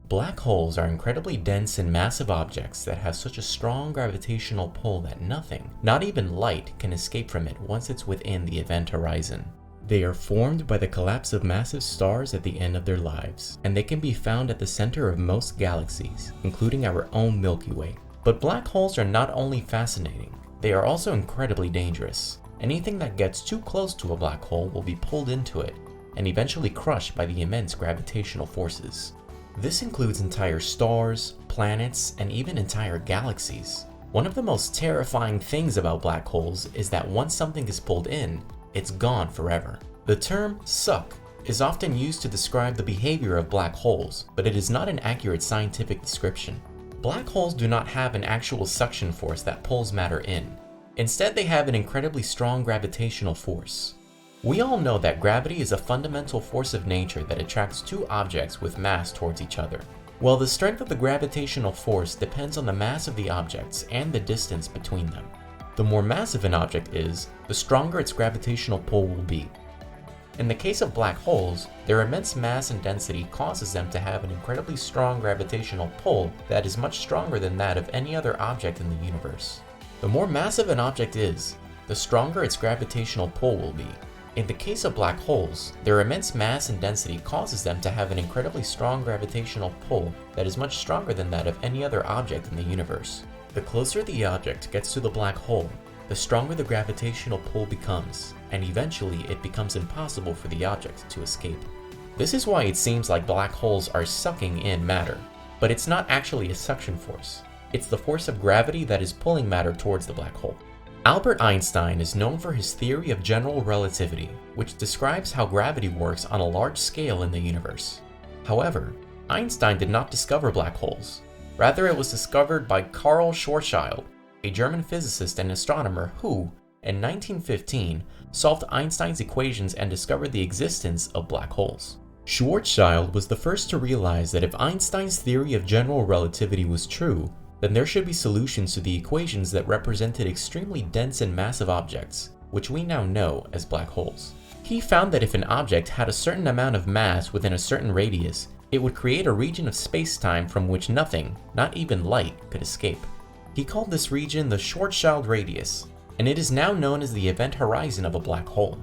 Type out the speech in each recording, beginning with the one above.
Black holes are incredibly dense and massive objects that have such a strong gravitational pull that nothing, not even light, can escape from it once it's within the event horizon. They are formed by the collapse of massive stars at the end of their lives, and they can be found at the center of most galaxies, including our own Milky Way. But black holes are not only fascinating, they are also incredibly dangerous. Anything that gets too close to a black hole will be pulled into it, and eventually crushed by the immense gravitational forces. This includes entire stars, planets, and even entire galaxies. One of the most terrifying things about black holes is that once something is pulled in, it's gone forever. The term suck is often used to describe the behavior of black holes, but it is not an accurate scientific description. Black holes do not have an actual suction force that pulls matter in. Instead, they have an incredibly strong gravitational force. We all know that gravity is a fundamental force of nature that attracts two objects with mass towards each other. Well, the strength of the gravitational force depends on the mass of the objects and the distance between them. The more massive an object is, the stronger its gravitational pull will be. In the case of black holes, their immense mass and density causes them to have an incredibly strong gravitational pull that is much stronger than that of any other object in the universe. The more massive an object is, the stronger its gravitational pull will be. In the case of black holes, their immense mass and density causes them to have an incredibly strong gravitational pull that is much stronger than that of any other object in the universe. The closer the object gets to the black hole, the stronger the gravitational pull becomes, and eventually it becomes impossible for the object to escape. This is why it seems like black holes are sucking in matter, but it's not actually a suction force. It's the force of gravity that is pulling matter towards the black hole. Albert Einstein is known for his theory of general relativity, which describes how gravity works on a large scale in the universe. However, Einstein did not discover black holes. Rather, it was discovered by Karl Schwarzschild, a German physicist and astronomer who, in 1915, solved Einstein's equations and discovered the existence of black holes. Schwarzschild was the first to realize that if Einstein's theory of general relativity was true, then there should be solutions to the equations that represented extremely dense and massive objects, which we now know as black holes. He found that if an object had a certain amount of mass within a certain radius, it would create a region of space-time from which nothing, not even light, could escape. He called this region the Schwarzschild radius, and it is now known as the event horizon of a black hole.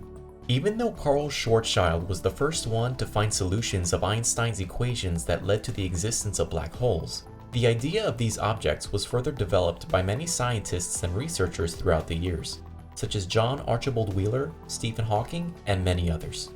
Even though Karl Schwarzschild was the first one to find solutions of Einstein's equations that led to the existence of black holes, the idea of these objects was further developed by many scientists and researchers throughout the years, such as John Archibald Wheeler, Stephen Hawking, and many others.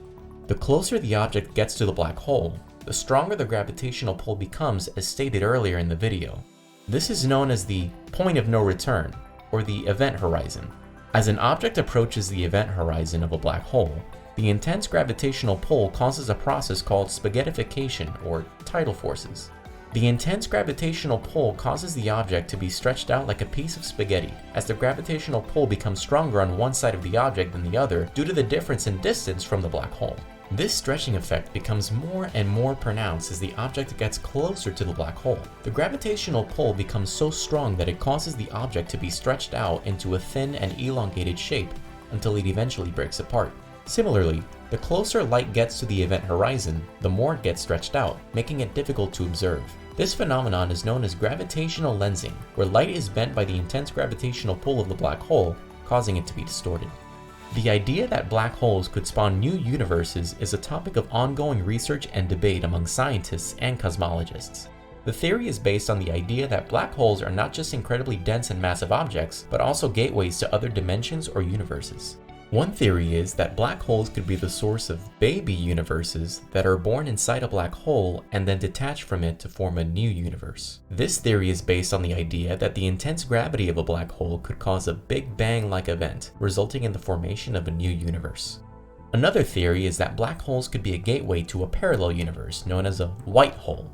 The closer the object gets to the black hole, the stronger the gravitational pull becomes, as stated earlier in the video. This is known as the point of no return, or the event horizon. As an object approaches the event horizon of a black hole, the intense gravitational pull causes a process called spaghettification, or tidal forces. The intense gravitational pull causes the object to be stretched out like a piece of spaghetti, as the gravitational pull becomes stronger on one side of the object than the other due to the difference in distance from the black hole. This stretching effect becomes more and more pronounced as the object gets closer to the black hole. The gravitational pull becomes so strong that it causes the object to be stretched out into a thin and elongated shape until it eventually breaks apart. Similarly, the closer light gets to the event horizon, the more it gets stretched out, making it difficult to observe. This phenomenon is known as gravitational lensing, where light is bent by the intense gravitational pull of the black hole, causing it to be distorted. The idea that black holes could spawn new universes is a topic of ongoing research and debate among scientists and cosmologists. The theory is based on the idea that black holes are not just incredibly dense and massive objects, but also gateways to other dimensions or universes. One theory is that black holes could be the source of baby universes that are born inside a black hole and then detach from it to form a new universe. This theory is based on the idea that the intense gravity of a black hole could cause a Big Bang-like event, resulting in the formation of a new universe. Another theory is that black holes could be a gateway to a parallel universe known as a white hole.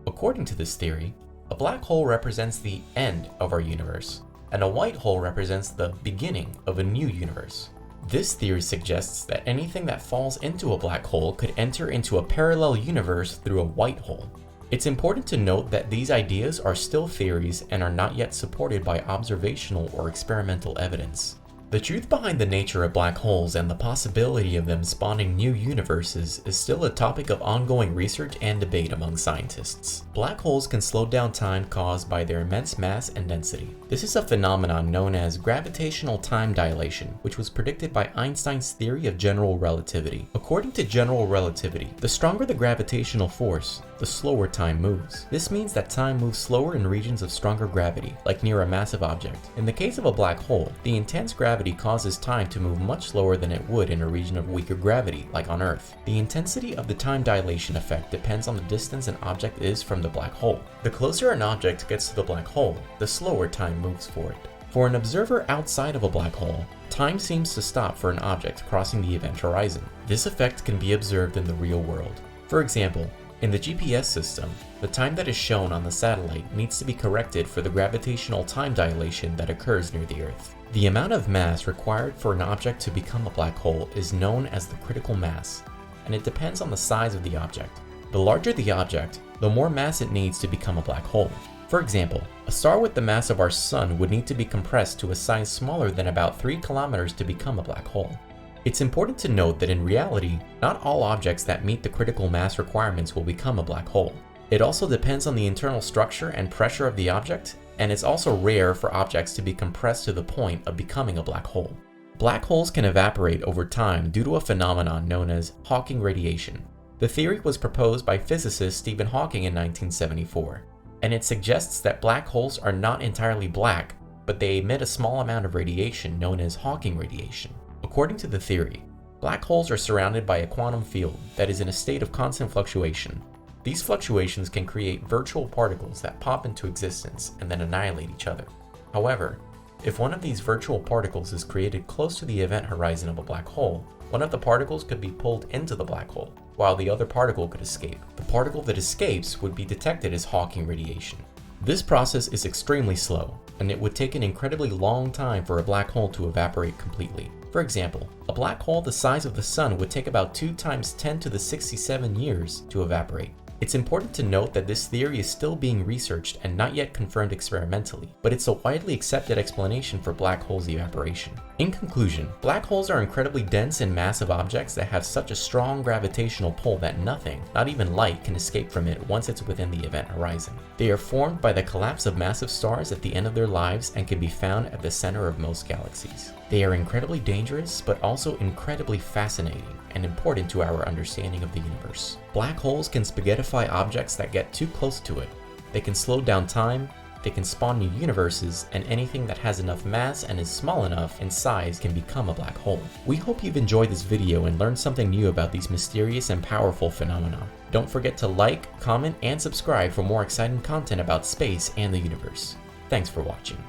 According to this theory, a black hole represents the end of our universe, and a white hole represents the beginning of a new universe. This theory suggests that anything that falls into a black hole could enter into a parallel universe through a white hole. It's important to note that these ideas are still theories and are not yet supported by observational or experimental evidence. The truth behind the nature of black holes and the possibility of them spawning new universes is still a topic of ongoing research and debate among scientists. Black holes can slow down time caused by their immense mass and density. This is a phenomenon known as gravitational time dilation, which was predicted by Einstein's theory of general relativity. According to general relativity, the stronger the gravitational force, the slower time moves. This means that time moves slower in regions of stronger gravity, like near a massive object. In the case of a black hole, the intense gravity causes time to move much slower than it would in a region of weaker gravity, like on Earth. The intensity of the time dilation effect depends on the distance an object is from the black hole. The closer an object gets to the black hole, the slower time moves for it. For an observer outside of a black hole, time seems to stop for an object crossing the event horizon. This effect can be observed in the real world. For example, in the GPS system, the time that is shown on the satellite needs to be corrected for the gravitational time dilation that occurs near the Earth. The amount of mass required for an object to become a black hole is known as the critical mass, and it depends on the size of the object. The larger the object, the more mass it needs to become a black hole. For example, a star with the mass of our Sun would need to be compressed to a size smaller than about 3 kilometers to become a black hole. It's important to note that in reality, not all objects that meet the critical mass requirements will become a black hole. It also depends on the internal structure and pressure of the object, and it's also rare for objects to be compressed to the point of becoming a black hole. Black holes can evaporate over time due to a phenomenon known as Hawking radiation. The theory was proposed by physicist Stephen Hawking in 1974, and it suggests that black holes are not entirely black, but they emit a small amount of radiation known as Hawking radiation. According to the theory, black holes are surrounded by a quantum field that is in a state of constant fluctuation. These fluctuations can create virtual particles that pop into existence and then annihilate each other. However, if one of these virtual particles is created close to the event horizon of a black hole, one of the particles could be pulled into the black hole, while the other particle could escape. The particle that escapes would be detected as Hawking radiation. This process is extremely slow, and it would take an incredibly long time for a black hole to evaporate completely. For example, a black hole the size of the Sun would take about 2 times 10 to the 67 years to evaporate. It's important to note that this theory is still being researched and not yet confirmed experimentally, but it's a widely accepted explanation for black holes' evaporation. In conclusion, black holes are incredibly dense and massive objects that have such a strong gravitational pull that nothing, not even light, can escape from it once it's within the event horizon. They are formed by the collapse of massive stars at the end of their lives and can be found at the center of most galaxies. They are incredibly dangerous, but also incredibly fascinating and important to our understanding of the universe. Black holes can spaghettify objects that get too close to it. They can slow down time, they can spawn new universes, and anything that has enough mass and is small enough in size can become a black hole. We hope you've enjoyed this video and learned something new about these mysterious and powerful phenomena. Don't forget to like, comment, and subscribe for more exciting content about space and the universe. Thanks for watching.